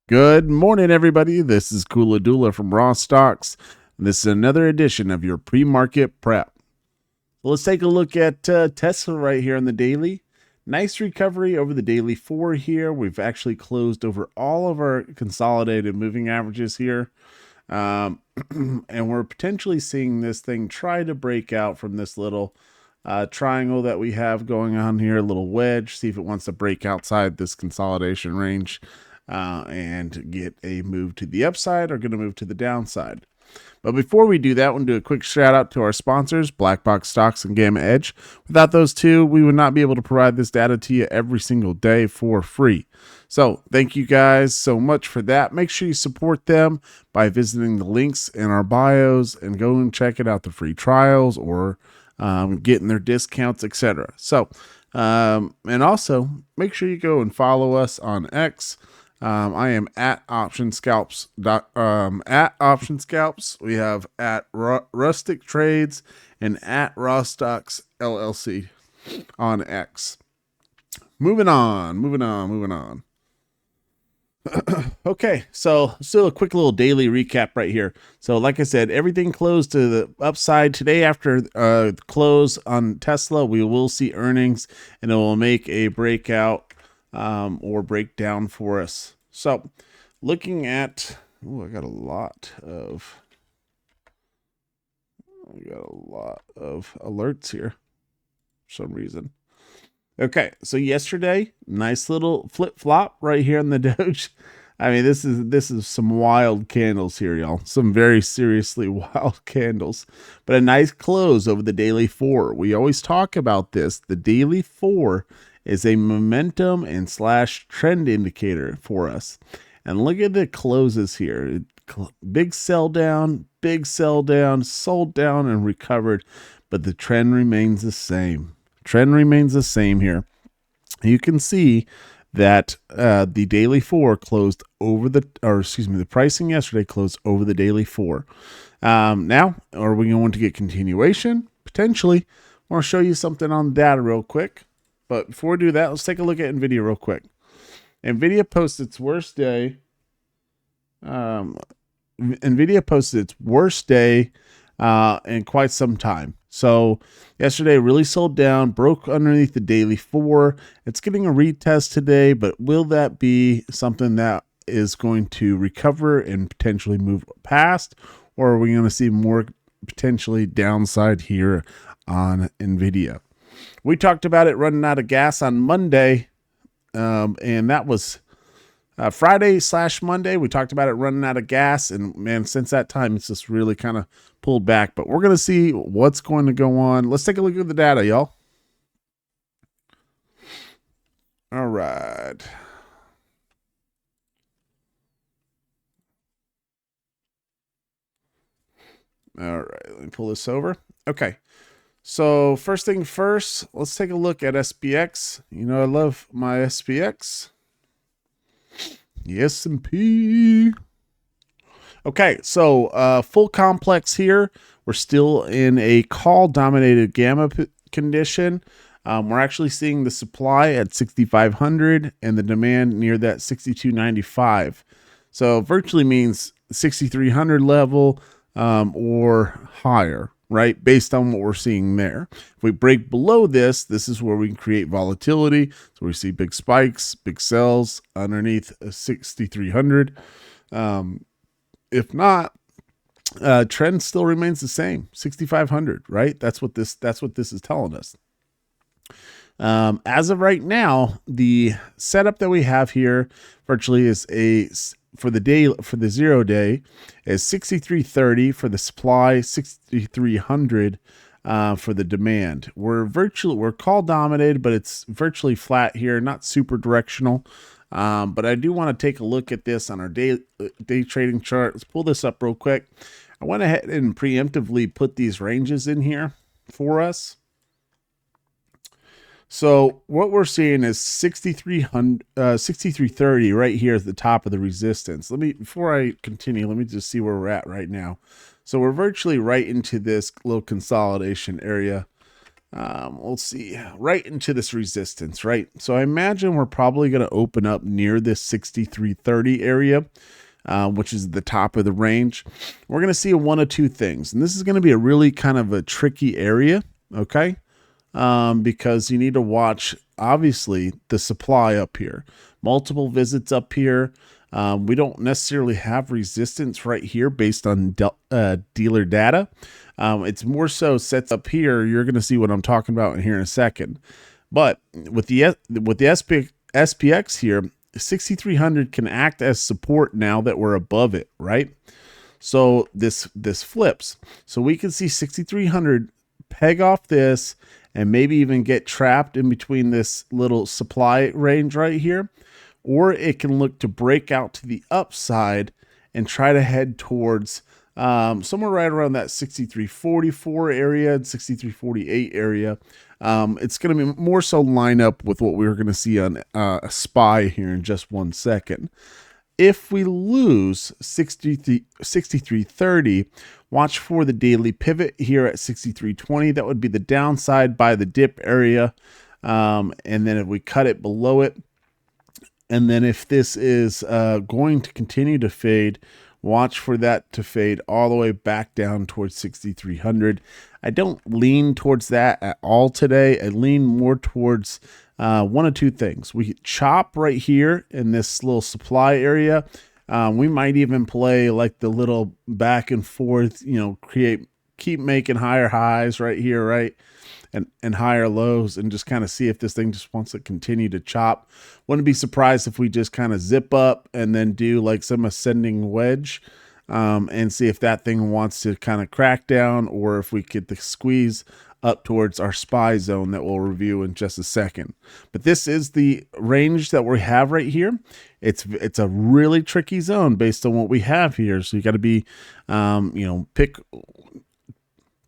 Good morning, everybody. This is COOLA from Rawstocks. This is another edition of your pre-market prep. Let's take a look at Tesla right here on the daily. Nice recovery over the daily 4 here. We've actually closed over all of our consolidated moving averages here. And we're potentially seeing this thing try to break out from this little triangle that we have going on here, a little wedge, see if it wants to break outside this consolidation range. And get a move to the upside or going to move to the downside. But before we do that, we'll do a quick shout out to our sponsors, Black Box Stocks and Gamma Edge. Without those two, we would not be able to provide this data to you every single day for free. So thank you guys so much for that. Make sure you support them by visiting the links in our bios and go and check it out, the free trials or getting their discounts, etc. So, and also make sure you go and follow us on X. I am at Option Scalps. At Option Scalps. We have at Rustic Trades and at Rawstocks LLC on X. Moving on. Okay, so still a quick little daily recap right here. So like I said, everything closed to the upside today. After close on Tesla, we will see earnings and it will make a breakout or breakdown for us. So looking at, I got a lot of alerts here for some reason. Okay, so yesterday, nice little flip-flop right here in the Doge. I mean, this is some wild candles here, y'all. Some very seriously wild candles. But a nice close over the daily 4. We always talk about this. The daily 4 is a momentum and / trend indicator for us. And look at the closes here. Big sell down, sold down and recovered. But the trend remains the same. Here. You can see that the daily 4 closed over the pricing yesterday closed over the daily 4. Now, are we going to get continuation? Potentially. I want to show you something on data real quick. But before we do that, let's take a look at NVIDIA real quick. NVIDIA posted its worst day. In quite some time. So yesterday really sold down, broke underneath the daily 4. It's getting a retest today, but will that be something that is going to recover and potentially move past? Or are we going to see more potentially downside here on NVIDIA? We talked about it running out of gas on Monday, and that was Friday / Monday. We talked about it running out of gas, and man, since that time, it's just really kind of pulled back. But we're going to see what's going to go on. Let's take a look at the data, y'all. All right. Let me pull this over. Okay. So first thing first, let's take a look at SPX. You know, I love my SPX. The S&P. Okay, so full complex here. We're still in a call-dominated gamma condition. We're actually seeing the supply at 6,500 and the demand near that 6,295. So virtually means 6,300 level or higher, right? Based on what we're seeing there. If we break below this, this is where we can create volatility. So we see big spikes, big sells underneath 6,300. If not, trend still remains the same, 6,500, right? That's what this is telling us. As of right now, the setup that we have here virtually is for the 0 day is 6330 for the supply, 6300 for the demand. We're call dominated, but it's virtually flat here, not super directional. But I do want to take a look at this on our day trading chart. Let's pull this up real quick. I went ahead and preemptively put these ranges in here for us. So what we're seeing is 6330 right here at the top of the resistance. Before I continue, let me just see where we're at right now. So we're virtually right into this little consolidation area Let's see, right into this resistance, right? So I imagine we're probably going to open up near this 6330 area, which is the top of the range. We're going to see one of two things, and this is going to be a really kind of a tricky area, okay? Because you need to watch, obviously, the supply up here. Multiple visits up here. We don't necessarily have resistance right here based on dealer data. It's more so sets up here. You're going to see what I'm talking about here in a second. But with the SPX here, 6,300 can act as support now that we're above it, right? So this flips. So we can see 6,300 peg off this and maybe even get trapped in between this little supply range right here. Or it can look to break out to the upside and try to head towards somewhere right around that 6344 area and 6348 area. It's going to be more so line up with what we were going to see on a SPY here in just 1 second. If we lose 6330, watch for the daily pivot here at 6320. That would be the downside by the dip area. And then if we cut it below it, and then if this is going to continue to fade, watch for that to fade all the way back down towards 6,300. I don't lean towards that at all today. I lean more towards one of two things. We chop right here in this little supply area. We might even play like the little back and forth, keep making higher highs right here, right? And higher lows, and just kind of see if this thing just wants to continue to chop. Wouldn't be surprised if we just kind of zip up and then do like some ascending wedge and see if that thing wants to kind of crack down, or if we get the squeeze up towards our SPY zone that we'll review in just a second. But this is the range that we have right here. It's a really tricky zone based on what we have here. So you got to be,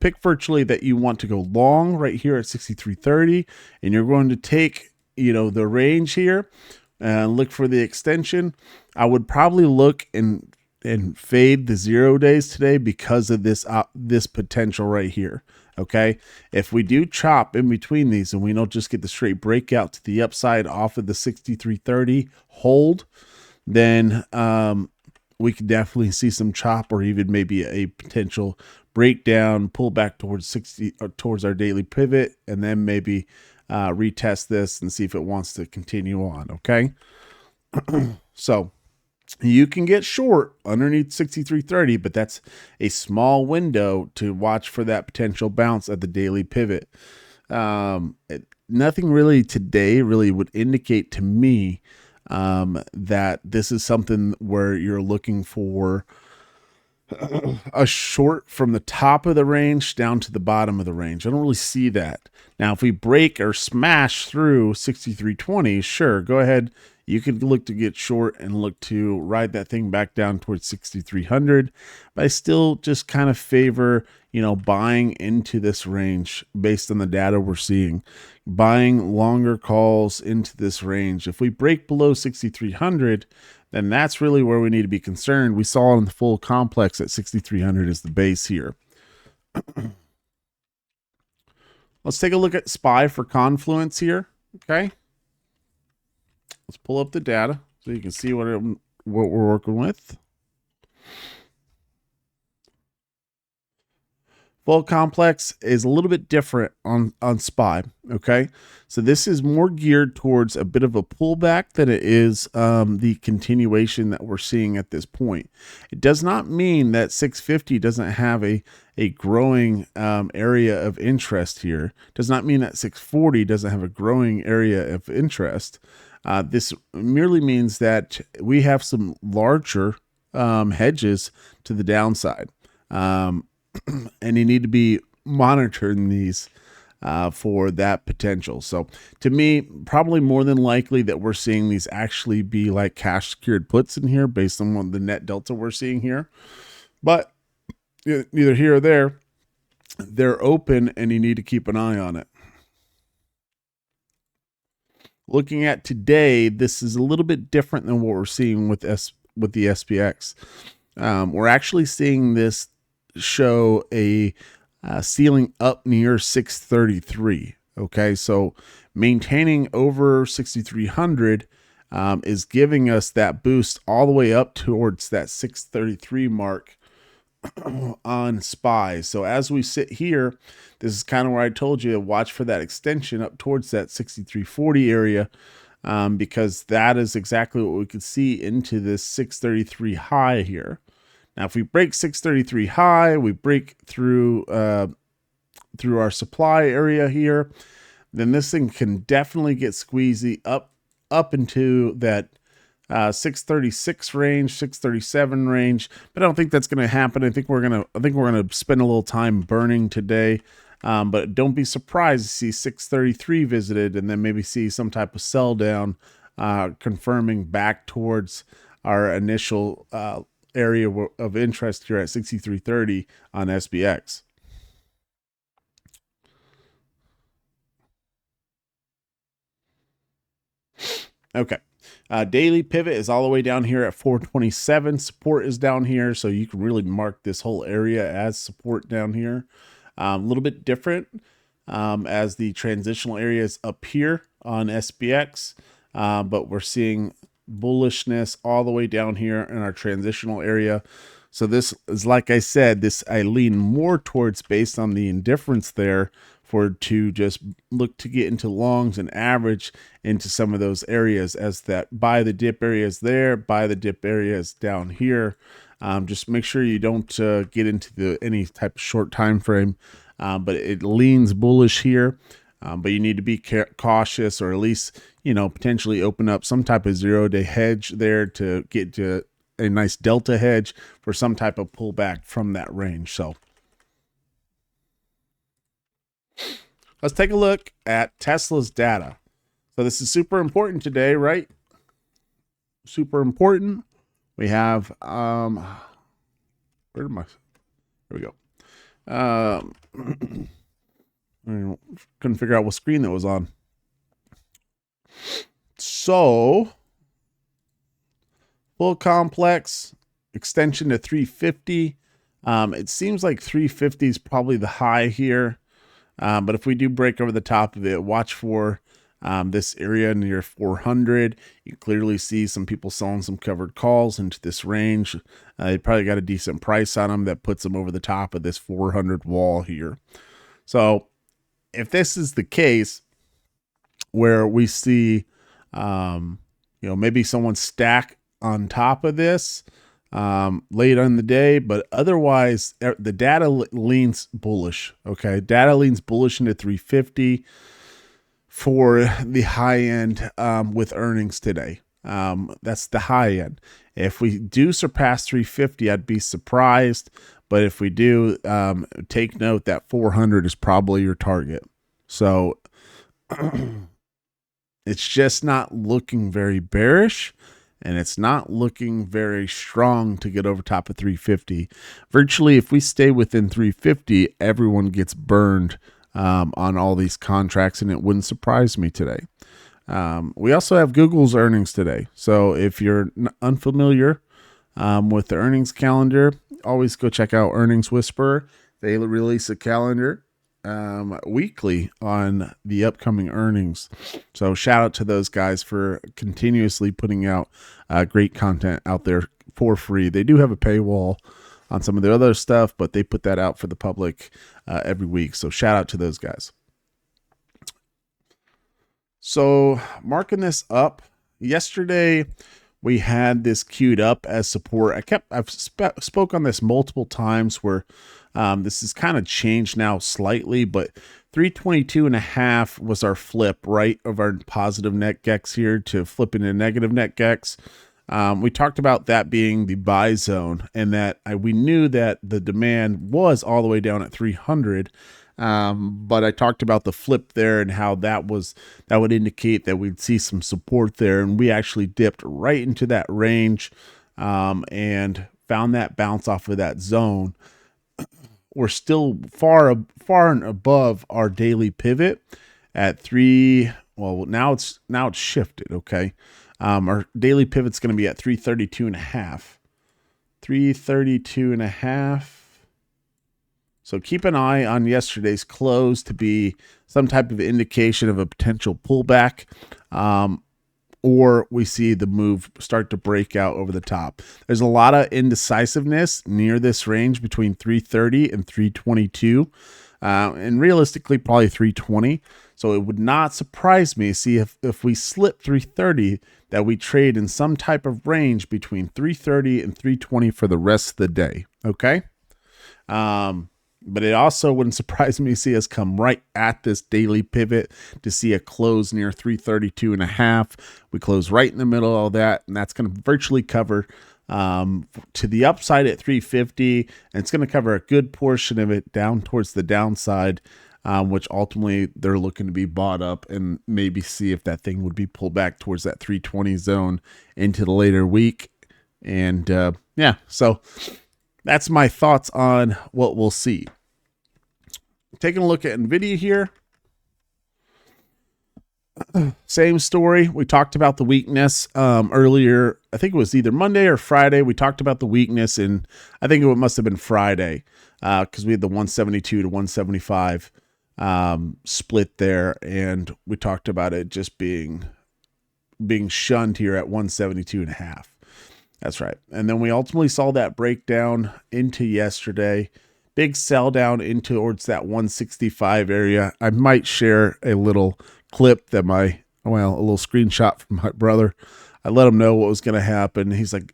pick virtually that you want to go long right here at 6330, and you're going to take the range here and look for the extension. I would probably look and fade the 0 days today because of this potential right here. Okay, if we do chop in between these and we don't just get the straight breakout to the upside off of the 6330 hold, then we could definitely see some chop, or even maybe a potential breakdown, pull back towards towards our daily pivot, and then maybe retest this and see if it wants to continue on. Okay, so you can get short underneath 6330, but that's a small window to watch for that potential bounce at the daily pivot. Nothing really today really would indicate to me that this is something where you're looking for a short from the top of the range down to the bottom of the range. I don't really see that. Now, if we break or smash through 6320, sure, go ahead. You could look to get short and look to ride that thing back down towards 6,300. But I still just kind of favor, buying into this range based on the data we're seeing. Buying longer calls into this range. If we break below 6,300, then that's really where we need to be concerned. We saw in the full complex at 6,300 is the base here. Let's take a look at SPY for confluence here. Okay. Let's pull up the data so you can see what we're working with. Full complex is a little bit different on SPY. Okay, so this is more geared towards a bit of a pullback than it is the continuation that we're seeing at this point. It does not mean that 650 doesn't have a growing area of interest here. It does not mean that 640 doesn't have a growing area of interest. This merely means that we have some larger hedges to the downside. And you need to be monitoring these for that potential. So to me, probably more than likely that we're seeing these actually be like cash secured puts in here based on what the net delta we're seeing here. But neither here or there, they're open and you need to keep an eye on it. Looking at today, this is a little bit different than what we're seeing with the SPX. We're actually seeing this show a sealing up near 633. Okay, so maintaining over 6,300 is giving us that boost all the way up towards that 633 mark on SPY. So as we sit here, this is kind of where I told you to watch for that extension up towards that 6340 area, because that is exactly what we could see into this 633 high here. Now, if we break 633 high, we break through our supply area here, then this thing can definitely get squeezy up into that 636 range, 637 range, but I don't think that's going to happen. I think we're gonna spend a little time burning today, but don't be surprised to see 633 visited, and then maybe see some type of sell down, confirming back towards our initial area of interest here at 6330 on SBX. Okay. Daily pivot is all the way down here at 427. Support is down here, so you can really mark this whole area as support down here. A little bit different as the transitional area is up here on SBX, but we're seeing bullishness all the way down here in our transitional area. So this is, like I said, this I lean more towards, based on the indifference there, to just look to get into longs and average into some of those areas, as that buy the dip areas there, buy the dip areas down here. Just make sure you don't get into any type of short time frame, but it leans bullish here. But you need to be cautious, or at least, potentially open up some type of 0-day hedge there to get to a nice delta hedge for some type of pullback from that range. So let's take a look at Tesla's data. So this is super important today, right? Super important. We have, where am I? There we go. I couldn't figure out what screen that was on. So, full complex extension to 350. It seems like 350 is probably the high here. But if we do break over the top of it, watch for this area near 400. You clearly see some people selling some covered calls into this range. They probably got a decent price on them that puts them over the top of this 400 wall here. So if this is the case, where we see, maybe someone stack on top of this late on the day, but otherwise the data leans bullish. Okay, data leans bullish into 350 for the high end with earnings today. That's the high end. If we do surpass 350, I'd be surprised, but if we do, take note that 400 is probably your target. So it's just not looking very bearish, and it's not looking very strong to get over top of 350. Virtually, if we stay within 350, everyone gets burned on all these contracts, and it wouldn't surprise me today. We also have Google's earnings today. So if you're unfamiliar with the earnings calendar, always go check out Earnings Whisperer. They release a calendar weekly on the upcoming earnings. So shout out to those guys for continuously putting out great content out there for free. They do have a paywall on some of their other stuff, but they put that out for the public every week. So shout out to those guys. So marking this up, yesterday we had this queued up as support. I've spoke on this multiple times, where this is kind of changed now slightly, but 322.5 was our flip, right, of our positive net gex here to flip into negative net gex. We talked about that being the buy zone, and that we knew that the demand was all the way down at 300. But I talked about the flip there and how that would indicate that we'd see some support there, and we actually dipped right into that range and found that bounce off of that zone. We're still far and above our daily pivot at 3. Well, now it's shifted. Okay, our daily pivot's going to be at 332.5. 332.5. So keep an eye on yesterday's close to be some type of indication of a potential pullback, or we see the move start to break out over the top. There's a lot of indecisiveness near this range between 330 and 322, and realistically probably 320. So it would not surprise me to see if we slip 330 that we trade in some type of range between 330 and 320 for the rest of the day. Okay. But it also wouldn't surprise me to see us come right at this daily pivot to see a close near 332.5. We close right in the middle of all that, and that's going to virtually cover to the upside at 350, and it's going to cover a good portion of it down towards the downside, which ultimately they're looking to be bought up and maybe see if that thing would be pulled back towards that 320 zone into the later week. And yeah, so that's my thoughts on what we'll see. Taking a look at NVIDIA here. Same story. We talked about the weakness earlier. I think it was either Monday or Friday. We talked about the weakness, and I think it must have been Friday because we had the 172 to 175 split there, and we talked about it just being shunned here at 172.5. That's right. And then we ultimately saw that breakdown into yesterday. Big sell down into towards that 165 area. I might share a little clip that a little screenshot from my brother. I let him know what was going to happen. He's like,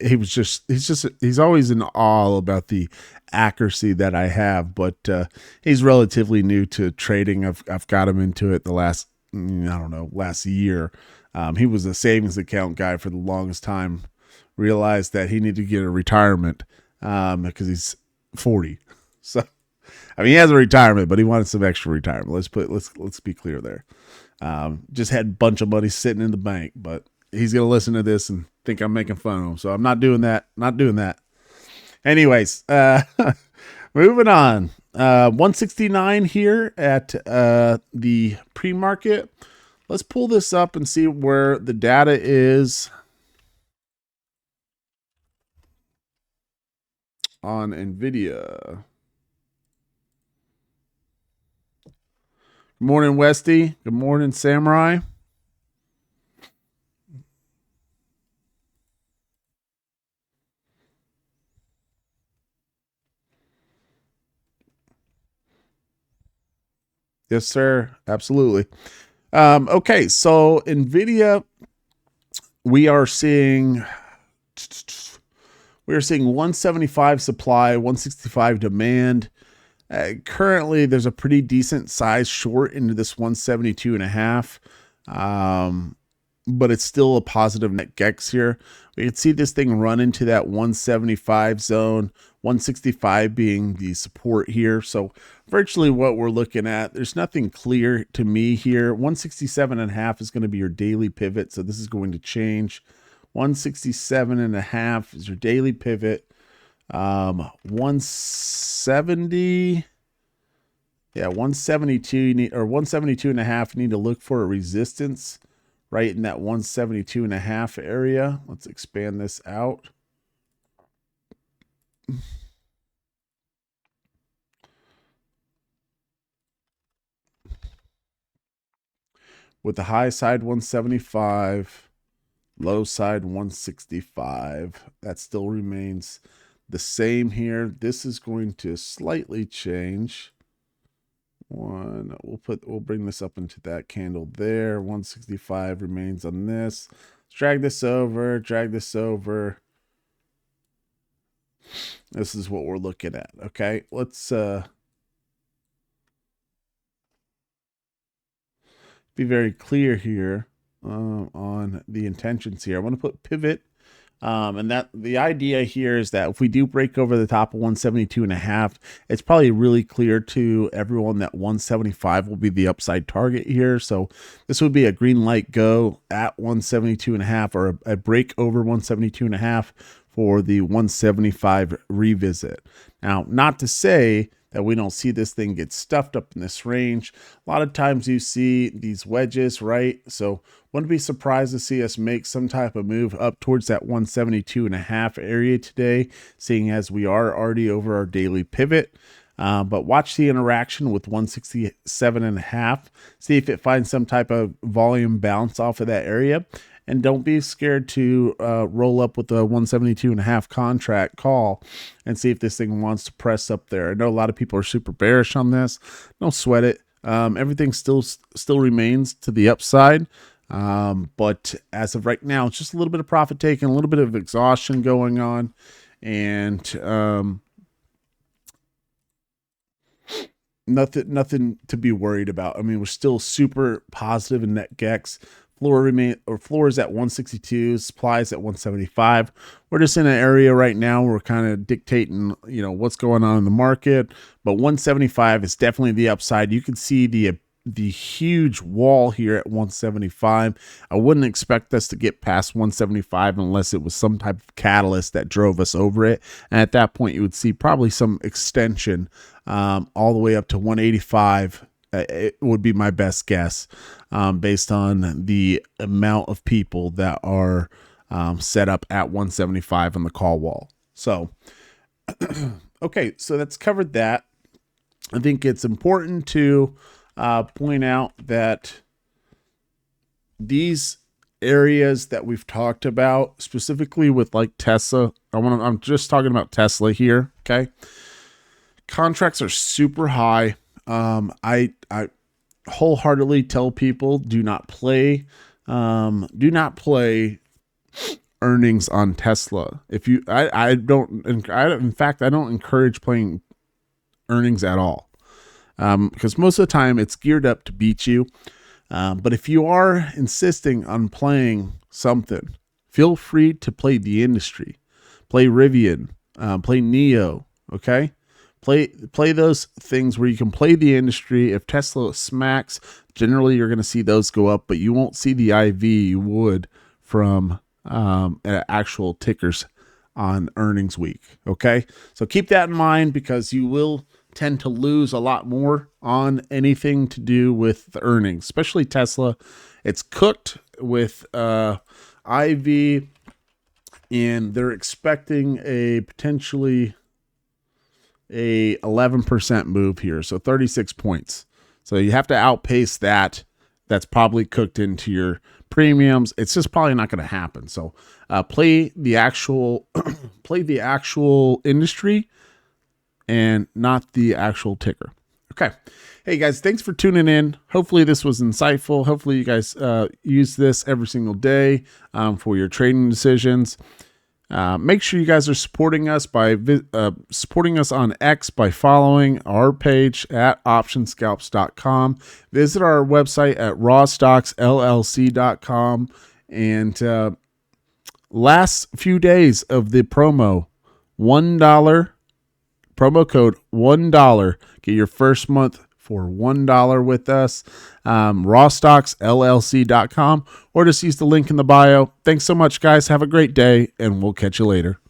he's always in awe about the accuracy that I have, but he's relatively new to trading. I've got him into it the last year. He was a savings account guy for the longest time. Realized that he needed to get a retirement because he's 40. So, I mean, he has a retirement, but he wanted some extra retirement. Let's be clear there. Just had a bunch of money sitting in the bank, but he's going to listen to this and think I'm making fun of him. So I'm not doing that. Anyways, moving on. 169 here at the pre-market. Let's pull this up and see where the data is on NVIDIA. Good morning, Westy. Good morning, Samurai. Yes, sir. Absolutely. Okay, so NVIDIA, we are seeing 175 supply, 165 demand. Currently, there's a pretty decent size short into this 172.5, but it's still a positive net gex here. We can see this thing run into that 175 zone, 165 being the support here. So virtually what we're looking at, there's nothing clear to me here. 167.5 is going to be your daily pivot, so this is going to change. 167.5 is your daily pivot. 170, 172 you need, or 172.5 you need to look for a resistance right in that 172.5 area. Let's expand this out. With the high side 175, low side 165. That still remains the same here. This is going to slightly change. We'll bring this up into that candle there. 165 remains on this. Let's drag this over. This is what we're looking at. Okay, let's be very clear here on the intentions here. I want to put pivot. And that the idea here is that if we do break over the top of 172.5, it's probably really clear to everyone that 175 will be the upside target here. So this would be a green light go at 172.5 or a break over 172.5 for the 175 revisit. Now, not to say that we don't see this thing get stuffed up in this range. A lot of times you see these wedges, right? So wouldn't be surprised to see us make some type of move up towards that 172.5 area today, seeing as we are already over our daily pivot. But watch the interaction with 167.5. See if it finds some type of volume bounce off of that area. And don't be scared to roll up with a 172.5 contract call and see if this thing wants to press up there. I know a lot of people are super bearish on this. Don't sweat it. Everything still remains to the upside. But as of right now, it's just a little bit of profit taking, a little bit of exhaustion going on. And nothing to be worried about. I mean, we're still super positive in net gex. Floor is at 162, supply is at 175. We're just in an area right now where we're kind of dictating, what's going on in the market. But 175 is definitely the upside. You can see the huge wall here at 175. I wouldn't expect us to get past 175 unless it was some type of catalyst that drove us over it. And at that point, you would see probably some extension all the way up to 185. It would be my best guess based on the amount of people that are set up at 175 on the call wall. So, okay, so that's covered that. I think it's important to point out that these areas that we've talked about, specifically with like Tesla, I'm just talking about Tesla here. Okay. Contracts are super high. I wholeheartedly tell people do not play earnings on Tesla. I don't encourage playing earnings at all. Because most of the time it's geared up to beat you. But if you are insisting on playing something, feel free to play the industry, play Rivian, play Neo. Okay. Play those things where you can play the industry. If Tesla smacks, generally you're going to see those go up, but you won't see the IV you would from actual tickers on earnings week. Okay. So keep that in mind because you will tend to lose a lot more on anything to do with the earnings, especially Tesla. It's cooked with IV, and they're expecting a potentially a 11% move here, so 36 points. So you have to outpace that. That's probably cooked into your premiums. It's just probably not going to happen. So play the actual industry and not the actual ticker. Okay. Hey guys, thanks for tuning in. Hopefully this was insightful. Hopefully you guys use this every single day for your trading decisions. Make sure you guys are supporting us by supporting us on X by following our page at optionscalps.com. Visit our website at rawstocksllc.com. And last few days of the promo, $1 promo code $1. Get your first month for $1 with us. Rawstocksllc.com, or just use the link in the bio. Thanks so much, guys. Have a great day, and we'll catch you later.